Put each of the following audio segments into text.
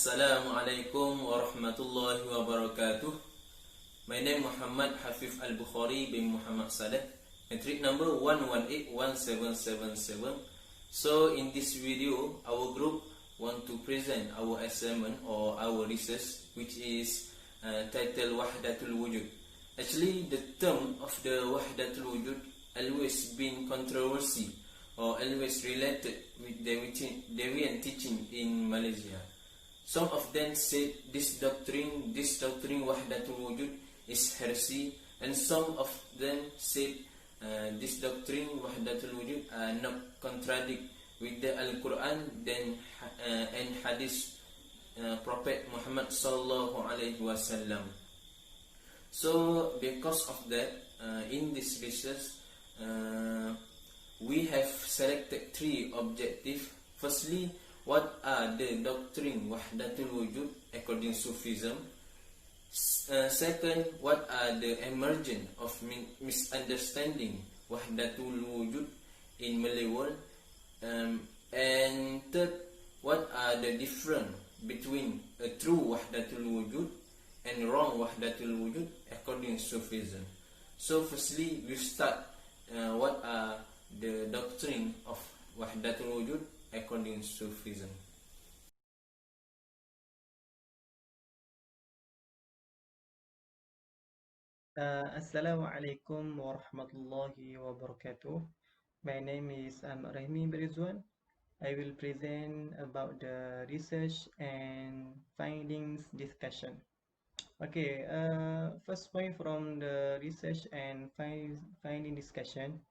Assalamualaikum warahmatullahi wabarakatuh. My name Muhammad Hafif Al-Bukhari bin Muhammad Saleh, entry number 1181777. So in this video, our group want to present our assignment or our research, which is titled Wahdatul Wujud. Actually, the term of the Wahdatul Wujud always been controversy or always related with Deviant teaching in Malaysia. Some of them said this doctrine Wahdatul Wujud is heresy, and some of them said this doctrine Wahdatul Wujud not contradict with the Al-Quran and Hadith Prophet Muhammad Sallallahu Alaihi Wasallam. So because of that, in this research, we have selected three objectives. Firstly, what are the doctrine Wahdatul Wujud according to Sufism? Second, what are the emergence of misunderstanding Wahdatul Wujud in Malay world? And third, what are the difference between a true Wahdatul Wujud and wrong Wahdatul Wujud according to Sufism? So firstly, we start what are the doctrine of Wahdatul Wujud according to Sufism. Assalamualaikum warahmatullahi wabarakatuh. My name is Rahmi Berizwan. I will present about the research and findings discussion. Okay, first point from the research and finding discussion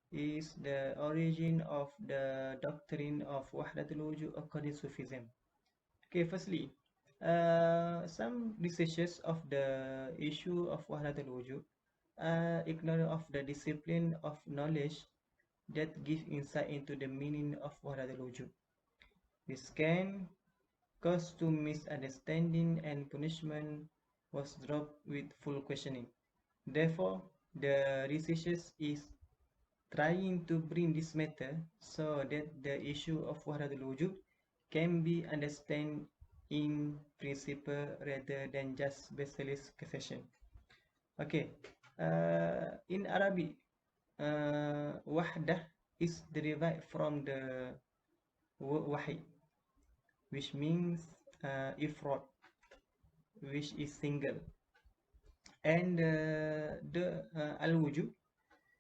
is the origin of the doctrine of Wahdatul Wujud according to Sufism. Okay, firstly, some researchers of the issue of Wahdatul Wujud are ignorant of the discipline of knowledge that give insight into the meaning of Wahdatul Wujud. This can cause to misunderstanding, and punishment was dropped with full questioning. Therefore, the researchers is trying to bring this matter so that the issue of Wahdatul Wujud can be understood in principle rather than just specialist question. Okay, in Arabic, wahdah is derived from the word wahid, which means ifrad, which is single, and the al-wujud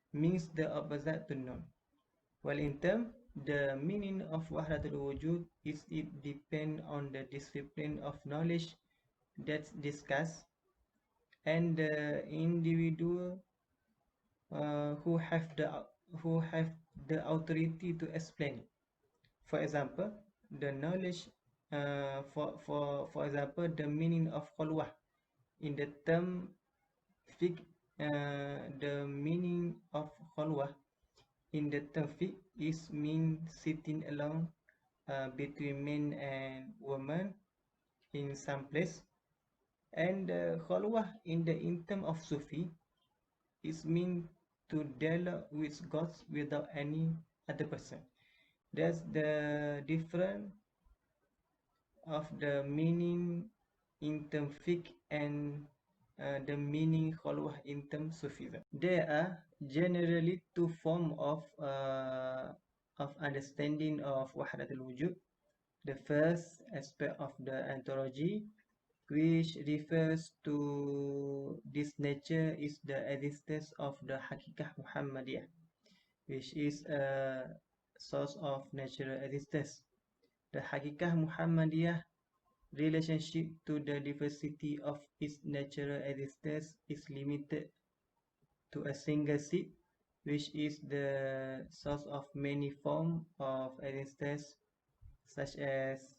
means the opposite to none. While in term, the meaning of Wahdatul Wujud is it depends on the discipline of knowledge that's discussed and the individual who have the authority to explain it. For example, the knowledge for example, the meaning of khalwah in the term fiqh, the meaning of khalwah in the term fiqh is mean sitting alone between men and women in some place, and khalwah in the term of Sufi is mean to dialogue with God without any other person. That's the difference of the meaning in term fiqh and the meaning khalwah in term Sufism. There are generally two forms of understanding of Wahdatul Wujud. The first aspect of the ontology, which refers to this nature, is the existence of the Hakikah Muhammadiyah, which is a source of natural existence. The Hakikah Muhammadiyah relationship to the diversity of its natural existence is limited to a single seed, which is the source of many forms of existence, such as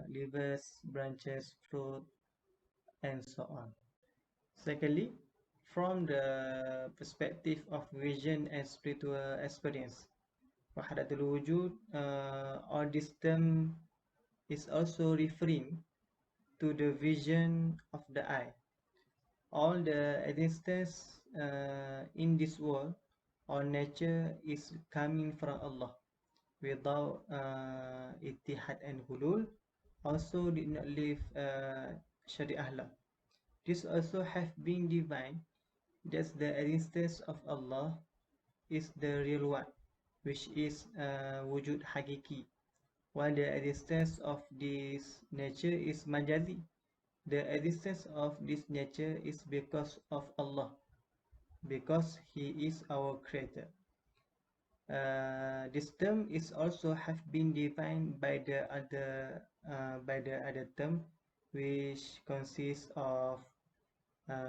leaves, branches, fruit, and so on. Secondly, from the perspective of vision and spiritual experience, Wahdatul Wujud, or this term is also referring to the vision of the eye. All the existence in this world or nature is coming from Allah without ittihad and hulul, also did not live Shariah law. This also have been divine, that the existence of Allah is the real one, which is wujud hakiki, while the existence of this nature is majazi. The existence of this nature is because of Allah, because He is our creator. This term is also have been defined by the other term, which consists of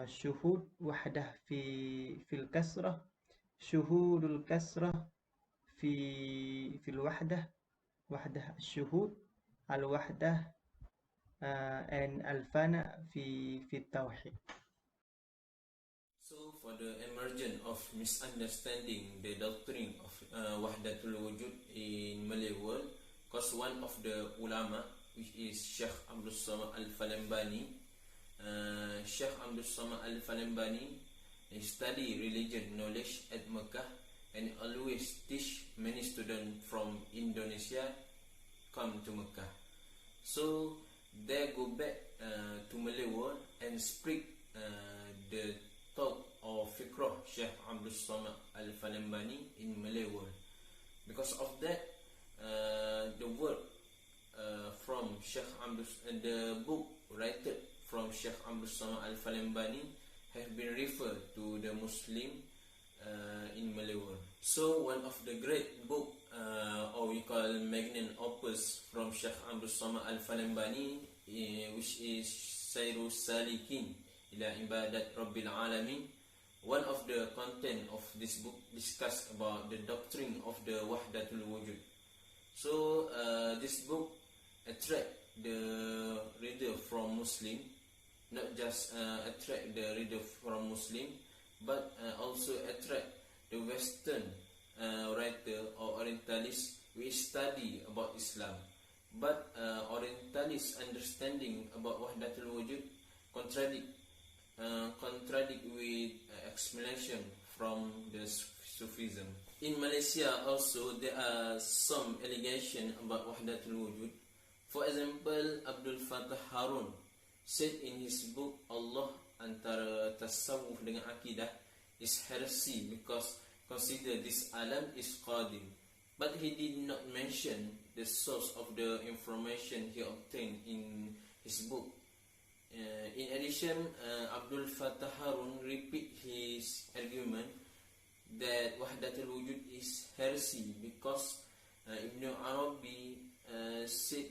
shuhud wahdah fil kasrah, shuhudul kasrah fil wahdah, wahdah shuhud, al wahdah, and al fana fi tawhid. So, for the emergence of misunderstanding the doctrine of Wahdatul Wujud in Malay world, because one of the ulama, which is Sheikh Abdul Samad Al-Falembani, Sheikh Abdul Samad Al-Falembani, he study religion knowledge at Mecca and always teach many students from Indonesia come to Mecca. So they go back to Malay world and speak the thought of fikrah Sheikh Abdul Samad Al-Falembani in Malay world. Because of that, the word from Sheikh Abdul, the book written from Sheikh Abdul Samad Al-Falembani have been referred to the Muslim in Malay world. So one of the great book, or we call magnum opus from Sheikh Abdul Samad Al-Falembani, which is Sayrus Salikin ila Ibadat Rabbil Alamin. One of the content of this book discuss about the doctrine of the Wahdatul Wujud. So this book attract the reader from Muslim, not just attract the reader from Muslim, but also attract the Western writer or Orientalist which study about Islam. But Orientalist understanding about Wahdatul Wujud contradict with explanation from the Sufism. In Malaysia also there are some allegation about Wahdatul Wujud. For example, Abdul Fattah Harun said in his book Allah antara tasawuf dengan akidah is heresy because consider this alam is qadim. But he did not mention the source of the information he obtained in his book. In addition, Abdul Fattah Harun repeat his argument that Wahdatul Wujud is heresy because Ibn Arabi said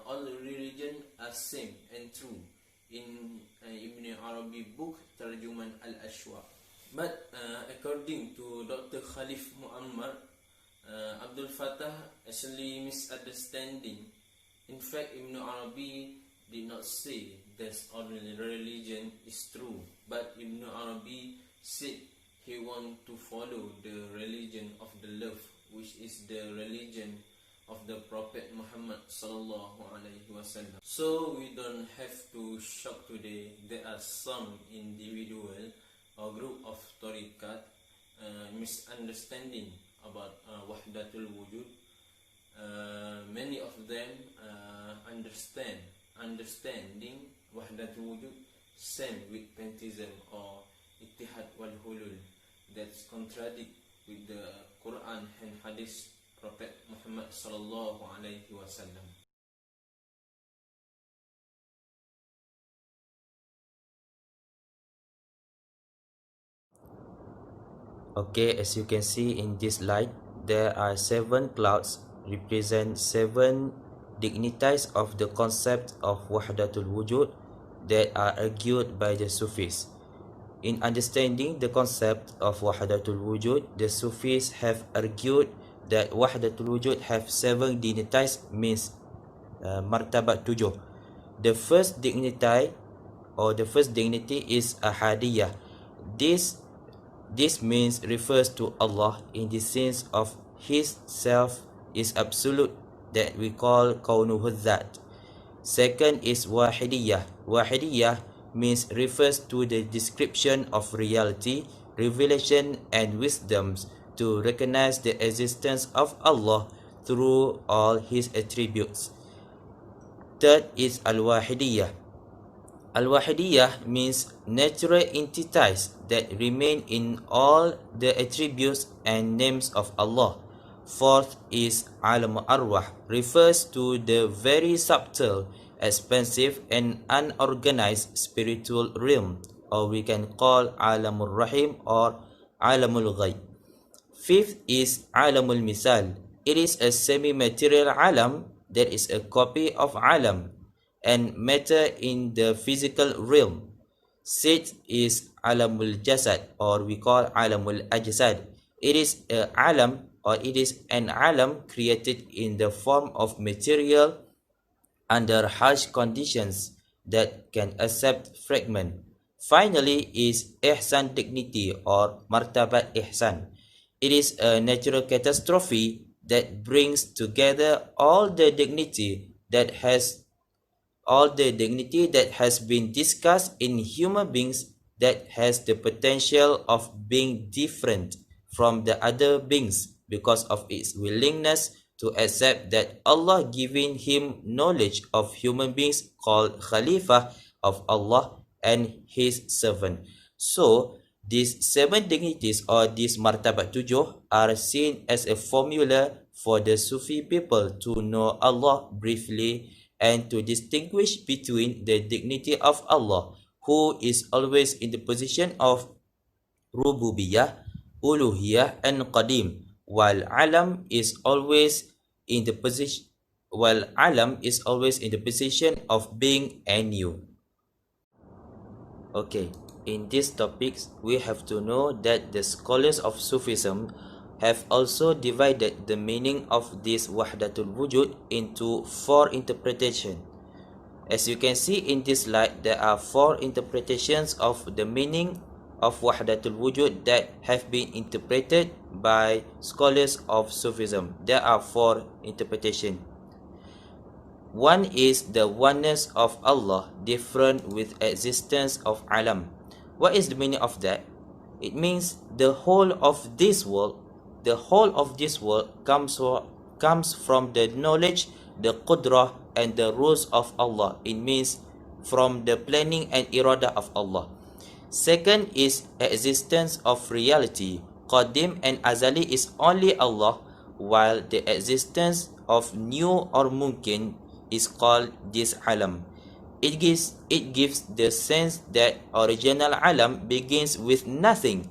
all religion are same and true in Ibn Arabi book Tarjuman Al-Ashwa. But according to Dr. Khalif Muammar, Abdul Fattah actually misunderstanding. In fact, Ibn Arabi did not say that all religion is true, but Ibn Arabi said he want to follow the religion of the love, which is the religion of the Prophet Muhammad sallallahu alaihi wasallam. So we don't have to shock today. There are some individual or group of tariqat misunderstanding about Wahdatul Wujud. Many of them understanding Wahdatul Wujud same with pantheism or Ittihad wal Hulul, that's contradict with the Quran and Hadith Prophet Muhammad sallallahu alaihi wasallam. Okay, as you can see in this slide, there are 7 clouds represent 7 dignitaries of the concept of Wahdatul Wujud that are argued by the Sufis. In understanding the concept of Wahdatul Wujud, the Sufis have argued that Wahdatul Wujud have 7 dignitaries, means martabat 7. The first dignity is Ahadiyah. This means refers to Allah in the sense of His self is absolute, that we call Kaunuhu Dhat. Second is Wahidiyah. Wahidiyah means refers to the description of reality, revelation and wisdoms to recognize the existence of Allah through all His attributes. third is Al-Wahidiyah. Al-Wahidiyah means natural entities that remain in all the attributes and names of Allah. Fourth is Alam Arwah, refers to the very subtle, expansive and unorganized spiritual realm, or we can call Alamul Rahim or Alamul Ghaib. Fifth is Alamul Misal. It is a semi-material alam that is a copy of alam and matter in the physical realm. Sixth is Alamul Jasad, or we call Alamul Ajsad. It is a alam, or it is an alam created in the form of material under harsh conditions that can accept fragment. Finally is Ihsan dignity, or Martabat Ihsan. It is a natural catastrophe that brings together all the dignity that has been discussed in human beings, that has the potential of being different from the other beings because of its willingness to accept that Allah giving him knowledge of human beings called Khalifah of Allah and his servant. So these seven dignities, or these martabat tujuh, are seen as a formula for the Sufi people to know Allah briefly and to distinguish between the dignity of Allah, who is always in the position of Rububiyah, Uluhiyah and Qadim, while Alam is always in the position of being anew. Okay, in these topics, we have to know that the scholars of Sufism have also divided the meaning of this Wahdatul Wujud into four interpretations. As you can see in this slide, there are four interpretations of the meaning of Wahdatul Wujud that have been interpreted by scholars of Sufism. There are four interpretations. One is the oneness of Allah, different with existence of Alam. What is the meaning of that? It means the whole of this world comes from the knowledge, the qudrah and the rules of Allah. It means from the planning and irada of Allah. Second is existence of reality. Qadim and Azali is only Allah, while the existence of new or mumkin is called this alam. It gives the sense that original alam begins with nothing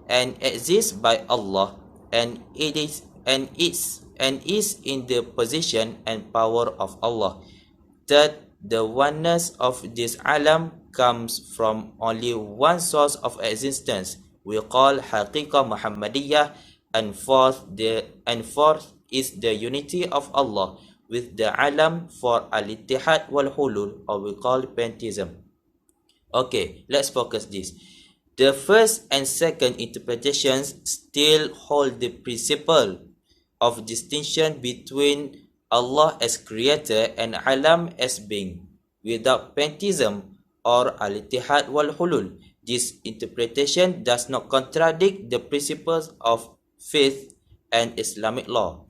and exists by Allah, and is in the position and power of Allah. Third, the oneness of this alam comes from only one source of existence, we call Haqiqah Muhammadiyah. And fourth is the unity of Allah with the alam for al-ittihad wal-hulul, or we call pantheism. Okay, let's focus this. The first and second interpretations still hold the principle of distinction between Allah as creator and alam as being. Without pantheism or al-ittihad wal-hulul, this interpretation does not contradict the principles of faith and Islamic law.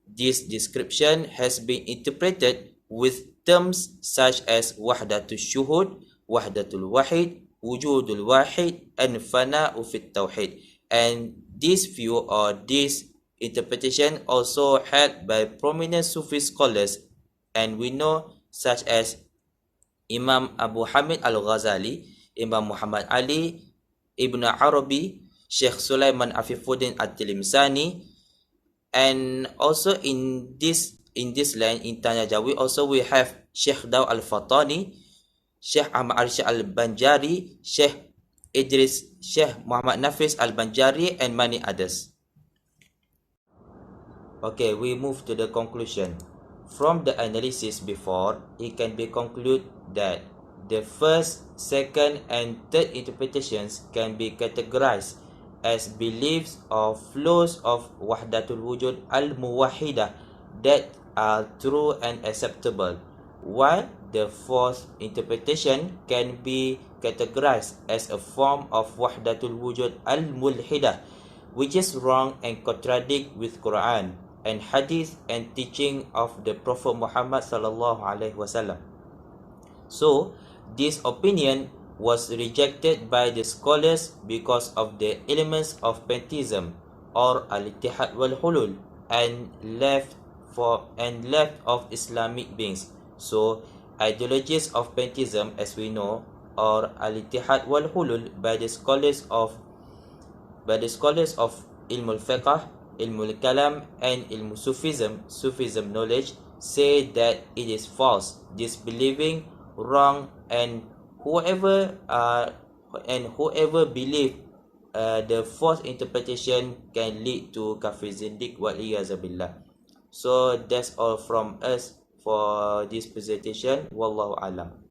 This description has been interpreted with terms such as Wahdatul Shuhud, Wahdatul Wahid, Wujudul Wahid, and Fana'u Fit Tawhid. And this view or this interpretation also held by prominent Sufi scholars, and we know such as Imam Abu Hamid Al-Ghazali, Imam Muhammad Ali, Ibn Arabi, Sheikh Sulaiman Afifuddin At-Tilimsani, and also in this line in Tanya Jawi also we have Sheikh Daw Al-Fatani, Sheikh Ahmad Arsyad Al-Banjari, Sheikh Muhammad Nafis Al-Banjari, and many others. Okay, we move to the conclusion. From the analysis before, it can be concluded that the first, second, and third interpretations can be categorized as beliefs or flows of Wahdatul Wujud al-Muwahhidah that are true and acceptable, while the fourth interpretation can be categorized as a form of Wahdatul Wujud al-Mulhidah, which is wrong and contradict with Quran. and hadith and teaching of the Prophet Muhammad sallallahu alaihi wasallam. So this opinion was rejected by the scholars because of the elements of pantheism or al-ittihad wal hulul and left of Islamic beings. So ideologies of pantheism, as we know, or al-ittihad wal hulul by the scholars of ilmul fiqh, ilmul kalam, and ilmu Sufism knowledge, say that it is false, disbelieving, wrong, and whoever believe the false interpretation can lead to kafir zindiq wal billah. So that's all from us for this presentation. Wallahu alam.